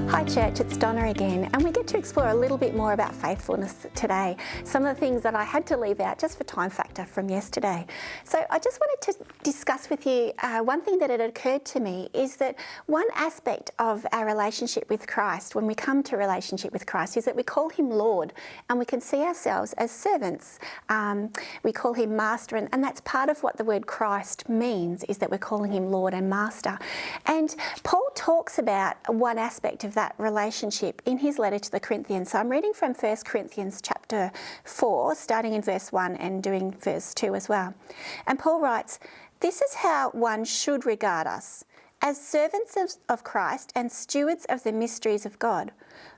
Hi Church, it's Donna again, and we get to explore a little bit more about faithfulness today. Some of the things that I had to leave out just for time factor from yesterday. So I just wanted to discuss with you one thing that had occurred to me is that one aspect of our relationship with Christ, when we come to relationship with Christ, is that we call him Lord and we can see ourselves as servants. We call him Master, and that's part of what the word Christ means, is that we're calling him Lord and Master. And Paul talks about one aspect of that relationship in his letter to the Corinthians. So I'm reading from 1 Corinthians chapter 4, starting in verse 1 and doing verse 2 as well. And Paul writes, "This is how one should regard us, as servants of Christ and stewards of the mysteries of God.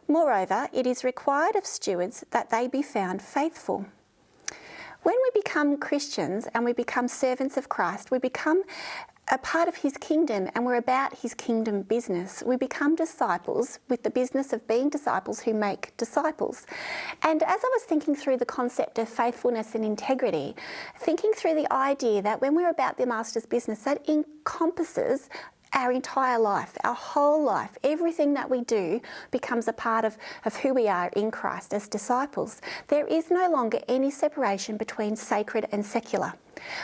Moreover, it is required of stewards that they be found faithful." When we become Christians and we become servants of Christ, we become a part of his kingdom and we're about his kingdom business. We become disciples with the business of being disciples who make disciples. And as I was thinking through the concept of faithfulness and integrity, thinking through the idea that when we're about the Master's business, that encompasses our entire life, our whole life. Everything that we do becomes a part of who we are in Christ as disciples. There is no longer any separation between sacred and secular.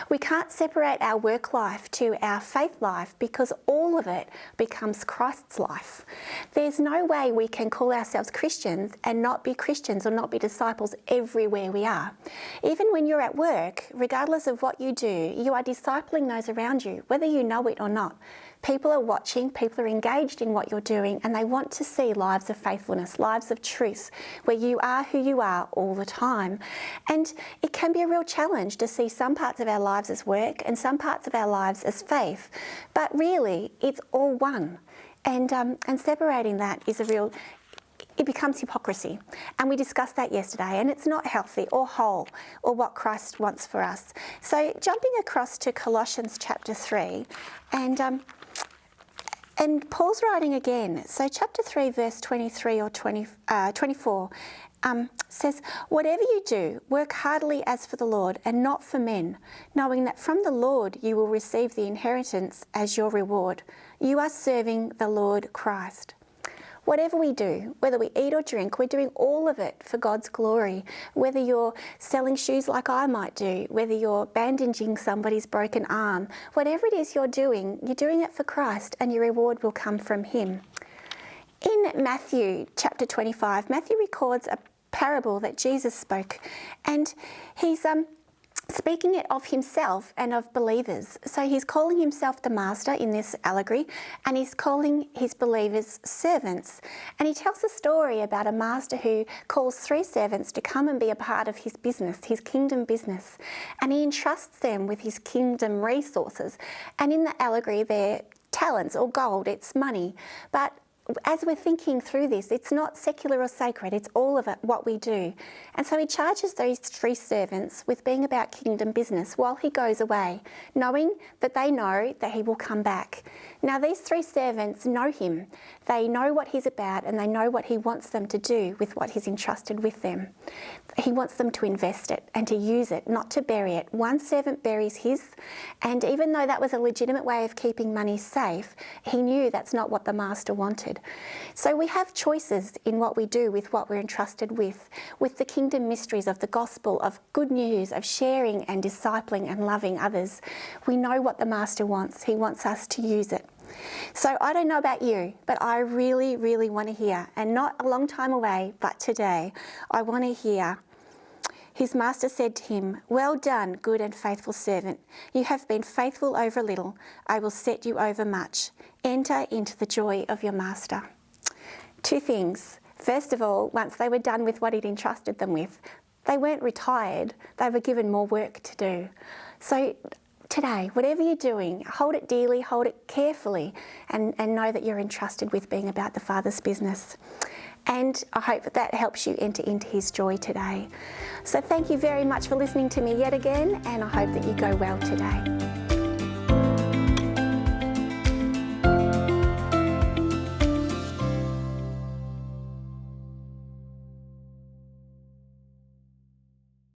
We can't separate our work life to our faith life because all of it becomes Christ's life. There's no way we can call ourselves Christians and not be Christians or not be disciples everywhere we are. Even when you're at work, regardless of what you do, you are discipling those around you, whether you know it or not. People are watching, people are engaged in what you're doing, and they want to see lives of faithfulness, lives of truth, where you are who you are all the time. And it can be a real challenge to see some parts of our lives as work and some parts of our lives as faith. But really, it's all one. And separating that is it becomes hypocrisy. And we discussed that yesterday, and it's not healthy or whole or what Christ wants for us. So jumping across to Colossians chapter 3, and Paul's writing again. So chapter 3, verse 23 or 24 says, "Whatever you do, work heartily as for the Lord and not for men, knowing that from the Lord you will receive the inheritance as your reward. You are serving the Lord Christ." Whatever we do, whether we eat or drink, we're doing all of it for God's glory. Whether you're selling shoes like I might do, whether you're bandaging somebody's broken arm, whatever it is you're doing it for Christ and your reward will come from him. In Matthew chapter 25, Matthew records a parable that Jesus spoke, and he's speaking it of himself and of believers. So he's calling himself the Master in this allegory, and he's calling his believers servants. And he tells a story about a master who calls 3 servants to come and be a part of his business, his kingdom business. And he entrusts them with his kingdom resources. And in the allegory, they're talents or gold, it's money. But as we're thinking through this, it's not secular or sacred, it's all of it, what we do. And so he charges those 3 servants with being about kingdom business while he goes away, knowing that they know that he will come back. Now these 3 servants know him. They know what he's about and they know what he wants them to do with what he's entrusted with them. He wants them to invest it and to use it, not to bury it. One servant buries his, and even though that was a legitimate way of keeping money safe, he knew that's not what the master wanted. So we have choices in what we do with what we're entrusted with the kingdom mysteries of the gospel, of good news, of sharing and discipling and loving others. We know what the master wants. He wants us to use it. So I don't know about you, but I really, really want to hear, and not a long time away, but today, I want to hear. His master said to him, "Well done, good and faithful servant. You have been faithful over little. I will set you over much. Enter into the joy of your master." 2 things. First of all, once they were done with what he'd entrusted them with, they weren't retired. They were given more work to do. So today, whatever you're doing, hold it dearly, hold it carefully, and know that you're entrusted with being about the Father's business. And I hope that helps you enter into his joy today. So thank you very much for listening to me yet again, and I hope that you go well today.